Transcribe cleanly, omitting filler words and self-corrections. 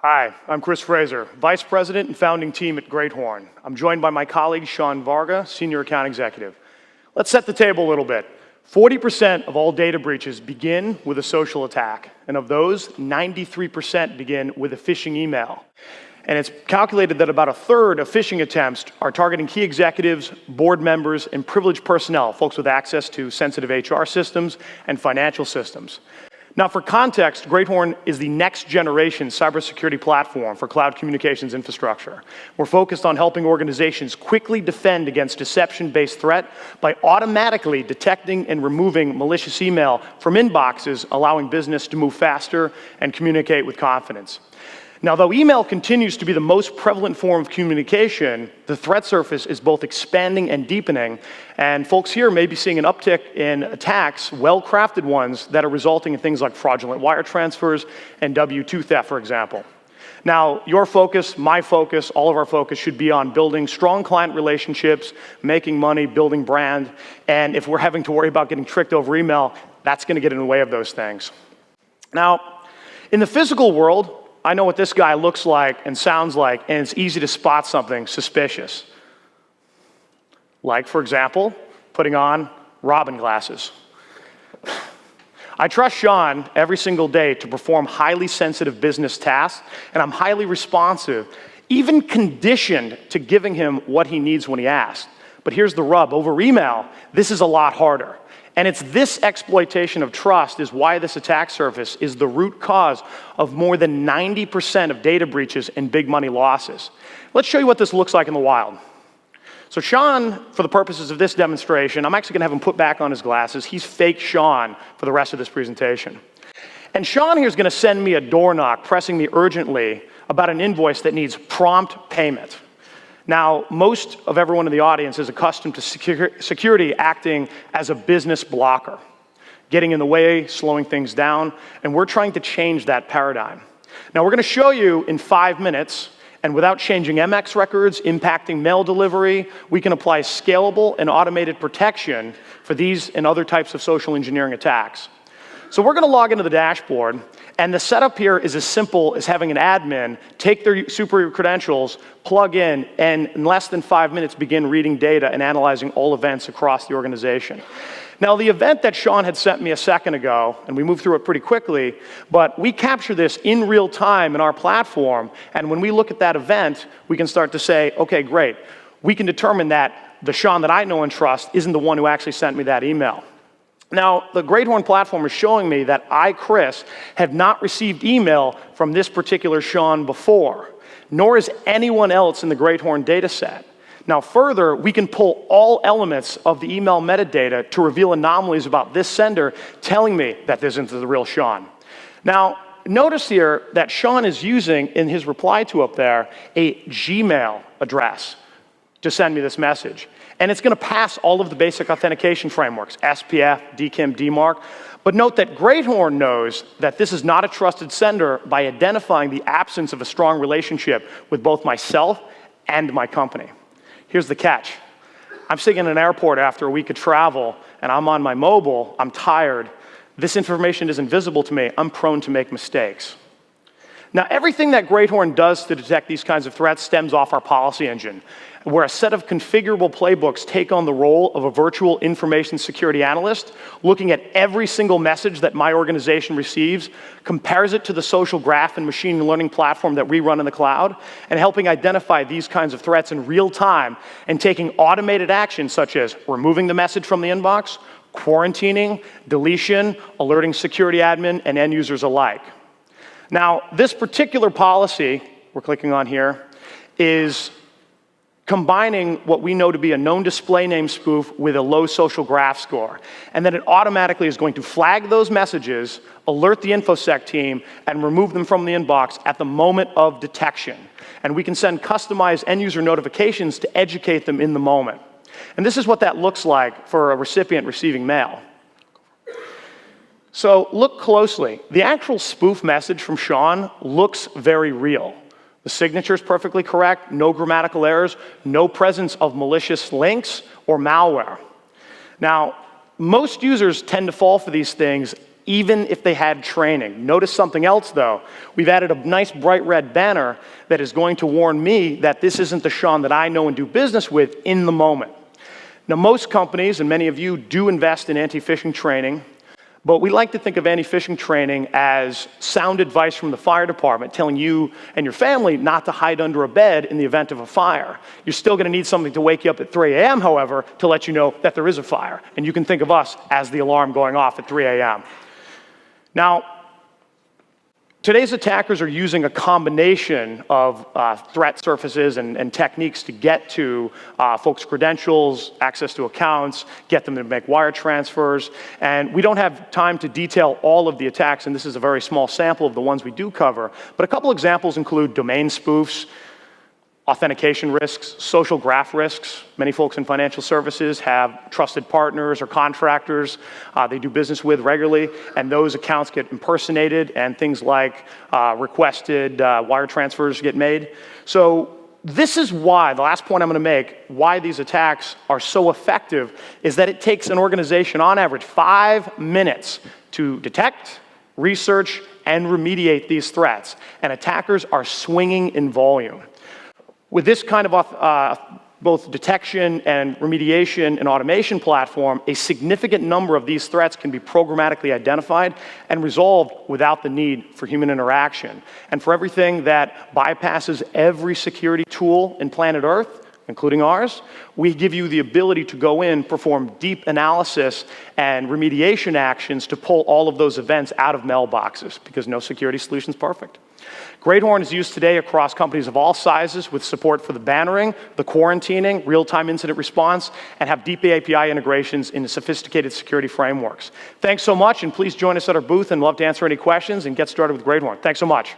Hi, I'm Chris Fraser, Vice President and founding team at GreatHorn. I'm joined by my colleague, Sean Varga, Senior Account Executive. Let's set the table a little bit. 40% of all data breaches begin with a social attack, and of those, 93% begin with a phishing email. And it's calculated that about a third of phishing attempts are targeting key executives, board members, and privileged personnel, folks with access to sensitive HR systems and financial systems. Now, for context, GreatHorn is the next generation cybersecurity platform for cloud communications infrastructure. We're focused on helping organizations quickly defend against deception-based threat by automatically detecting and removing malicious email from inboxes, allowing business to move faster and communicate with confidence. Now, though email continues to be the most prevalent form of communication, the threat surface is both expanding and deepening, and folks here may be seeing an uptick in attacks, well-crafted ones, that are resulting in things like fraudulent wire transfers and W-2 theft, for example. Now, your focus, my focus, all of our focus should be on building strong client relationships, making money, building brand, and if we're having to worry about getting tricked over email, that's going to get in the way of those things. Now, in the physical world, I know what this guy looks like and sounds like, and it's easy to spot something suspicious. Like, for example, putting on Robin glasses. I trust Sean every single day to perform highly sensitive business tasks, and I'm highly responsive, even conditioned to giving him what he needs when he asks. But here's the rub. Over email, this is a lot harder. And it's this exploitation of trust is why this attack surface is the root cause of more than 90% of data breaches and big money losses. Let's show you what this looks like in the wild. So Sean, for the purposes of this demonstration, I'm actually going to have him put back on his glasses. He's fake Sean for the rest of this presentation. And Sean here is going to send me a door knock, pressing me urgently about an invoice that needs prompt payment. Now, most of everyone in the audience is accustomed to security acting as a business blocker, getting in the way, slowing things down, and we're trying to change that paradigm. Now, we're going to show you in 5 minutes, and without changing MX records, impacting mail delivery, we can apply scalable and automated protection for these and other types of social engineering attacks. So we're going to log into the dashboard, and the setup here is as simple as having an admin take their super credentials, plug in, and in less than 5 minutes begin reading data and analyzing all events across the organization. Now, the event that Sean had sent me a second ago, and we moved through it pretty quickly, but we capture this in real time in our platform, and when we look at that event, we can start to say, okay, great, we can determine that the Sean that I know and trust isn't the one who actually sent me that email. Now, the GreatHorn platform is showing me that I, Chris, have not received email from this particular Sean before, nor is anyone else in the GreatHorn data set. Now, further, we can pull all elements of the email metadata to reveal anomalies about this sender, telling me that this isn't the real Sean. Now, notice here that Sean is using, in his reply to up there, a Gmail address to send me this message. And it's going to pass all of the basic authentication frameworks, SPF, DKIM, DMARC. But note that GreatHorn knows that this is not a trusted sender by identifying the absence of a strong relationship with both myself and my company. Here's the catch. I'm sitting in an airport after a week of travel, and I'm on my mobile, I'm tired. This information isn't visible to me. I'm prone to make mistakes. Now, everything that GreatHorn does to detect these kinds of threats stems off our policy engine, where a set of configurable playbooks take on the role of a virtual information security analyst, looking at every single message that my organization receives, compares it to the social graph and machine learning platform that we run in the cloud, and helping identify these kinds of threats in real time, and taking automated actions such as removing the message from the inbox, quarantining, deletion, alerting security admin, and end users alike. Now, this particular policy, we're clicking on here, is combining what we know to be a known display name spoof with a low social graph score. And then it automatically is going to flag those messages, alert the InfoSec team, and remove them from the inbox at the moment of detection. And we can send customized end-user notifications to educate them in the moment. And this is what that looks like for a recipient receiving mail. So look closely. The actual spoof message from Sean looks very real. The signature is perfectly correct, no grammatical errors, no presence of malicious links or malware. Now, most users tend to fall for these things even if they had training. Notice something else, though. We've added a nice bright red banner that is going to warn me that this isn't the Sean that I know and do business with in the moment. Now, most companies, and many of you, do invest in anti-phishing training, but we like to think of anti-phishing training as sound advice from the fire department telling you and your family not to hide under a bed in the event of a fire. You're still going to need something to wake you up at 3 a.m., however, to let you know that there is a fire. And you can think of us as the alarm going off at 3 a.m. Now, today's attackers are using a combination of threat surfaces and techniques to get to folks' credentials, access to accounts, get them to make wire transfers. And we don't have time to detail all of the attacks, and this is a very small sample of the ones we do cover. But a couple examples include domain spoofs, authentication risks, social graph risks. Many folks in financial services have trusted partners or contractors they do business with regularly, and those accounts get impersonated and things like requested wire transfers get made. So this is why, the last point I'm going to make, why these attacks are so effective is that it takes an organization on average 5 minutes to detect, research, and remediate these threats. And attackers are swinging in volume. With this kind of both detection and remediation and automation platform, a significant number of these threats can be programmatically identified and resolved without the need for human interaction. And for everything that bypasses every security tool in planet Earth, including ours, we give you the ability to go in, perform deep analysis and remediation actions to pull all of those events out of mailboxes, because no security solution is perfect. GreatHorn is used today across companies of all sizes with support for the bannering, the quarantining, real-time incident response, and have deep API integrations into sophisticated security frameworks. Thanks so much, and please join us at our booth, and love to answer any questions and get started with GreatHorn. Thanks so much.